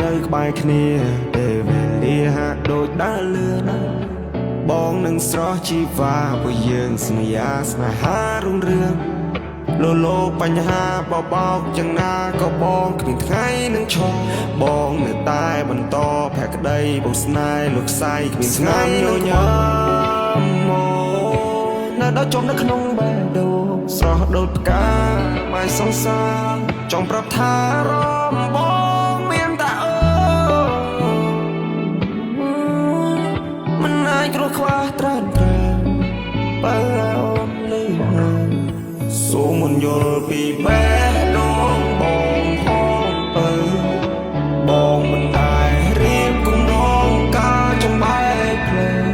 នៅក្បែរគ្នាពេលវេលាហាក់ដូចដើរលឿនបងនឹងស្រស់ជីវ៉ាព្រោះយើងសន្យាស្នេហារុងរឿងលោកបញ្ហាបបោកយ៉ាងណាក៏បងគ្មានថ្ងៃនឹងឈប់បងនៅតែបន្តភក្តីបងស្នេហ៍លោកស្័យគ្មានថ្ងៃញញឹមនៅដល់ជុំនៅក្នុងបេះដូងស្រស់ដូចផ្កាមិនសង្សារចង់ប្រាប់ថារំបងមានតែមិនអាចគ្រោះខ្វះត្រានត្រាបើអូនលឺសូមមិនយល់ពីបេះដូងបងផងបើបងមិនដែររៀបគំរងការចំបែកផ្លូវ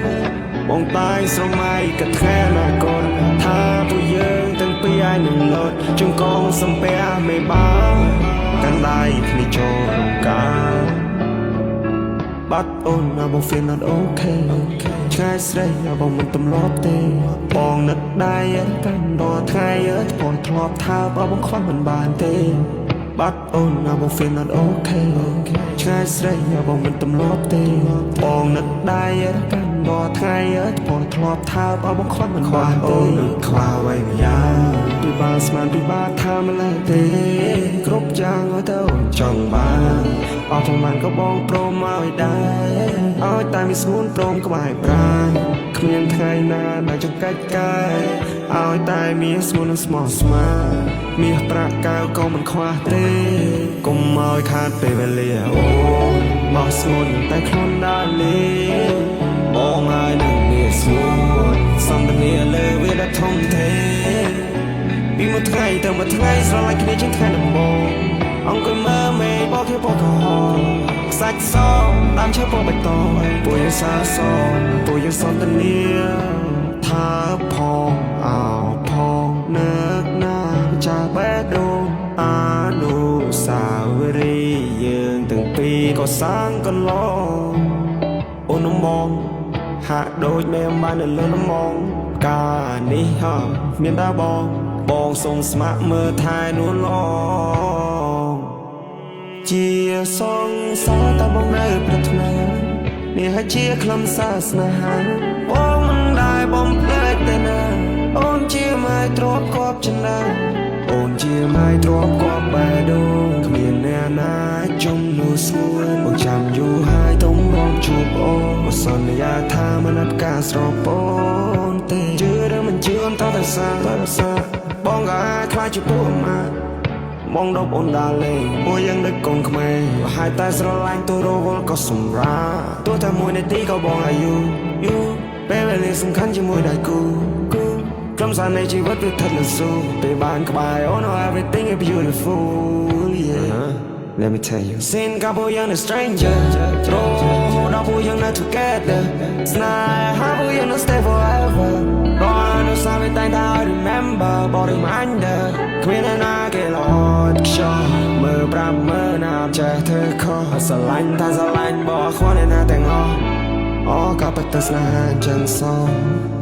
បងតែស្រមៃកថាណាកូនថាពួកយើងទាំងពីរឲ្យនឹងលត់ជង្គង់សំពះមេបាកាន់ដៃគ្នាចូលរងការបាត់អូនណាបង feel not okay ឆ្ងាយស្រីបងមិនទម្លាប់ទេបងនឹកដៃកាន់រាល់ថ្ងៃបងធ្លាប់ថាបងខ្វះមិនបានទេបាត់អូនណាបង feel not okay ឆ្ងាយស្រីបងមិនទម្លាប់ទេបងនឹកដៃកាន់រាល់ថ្ងៃបងធ្លាប់ថាបងខ្វះមិនបានទេខ្វះអ្វីម្យ៉ាងពីបានស្មានពីបានថាម្លេះទេគ្រប់យ៉ាងទៅអូនចង់បានអស់ប្រមាណក៏បងព្រមឲ្យដែរឲ្យតែមានស្ងួនព្រមក្បែរប្រាណគ្មានថ្ងៃណាដែលចង្កាច់កាយឲ្យតែមានស្ងួននិងស្មោះស្ម័គ្រមាសប្រាក់កៅក៏មិនខ្វះទេកុំឲ្យខាតពេលវេលាអូនមកស្ងួនតែខ្លួនដើរលេបងឲ្យនឹងមានស្ងួនសំដនាលើវាដែលធំទេពីមួយថ្ងៃទៅមួយថ្ងៃស្រឡាញ់គ្នាជាងថ្ងៃដំបូងអង្គុយមើលមេឃបោកគេបោកក្រហមខ្សាច់សតាមឈើពណ៌បៃតងពួកយើងសាសនពួកយើងសន្ទនាថាផងអោផងនឹកណាចាបេះដូងអនុស្សាវរីយ៍យើងទាំងពីរក៏សាងកន្លងអូនមងហាក់ដូចមេអំបាននៅលើលំងការនេះហ่าមានតែបងសូមស្ម័គ្រមើលថែនួនឡងជាសងសារតែបងនៅប្រាថ្នានេះហើយជាខ្លឹមសារស្នេហាបងមិនដែលបំភ្លេចទេណាអូនជាម៉ែទ្រពគប់ចំណើអូនជាម៉ែទ្រពគប់បេះដូងគ្មានអ្នកណាចំនួនស្រួលបងចាំយូរហើយទុំបងជួបអូនបើសន្យាថាមិនអត់ការស្រពោនទេជឿឬមិនជឿអន្តរសាបងក៏អាចខ្លាចជាពួកអាម៉ាបងដប់អូនដាល់លេងពួកយើងដឹកកូនខ្មែរហើយតែស្រឡាញ់ទូរវល់ក៏សម្រាប់ទោះតែមួយនាទីក៏បងអាយុពេលវេលាសំខាន់ជាមួយដៃគូក្រុមសារនៃជីវិតវាថិតលើស៊ូពេលបានក្បែរអូន everything is beautiful yeah let me tell you sin ក៏ពួកយើង a stranger រហូតដល់ពួកយើងនៅ together ស្នេហាពួកយើង stay forever បងនៅសាវិតែតែ remember បង reminder គ្មានណាគេល្អខ្យល់មើលប្រាប់មើលណាចេះធ្វើខុសស្រឡាញ់ថាស្រឡាញ់បងខ្វល់អ្នកណាទាំងអស់ក៏ពិតទៅស្នេហាចឹងសោះ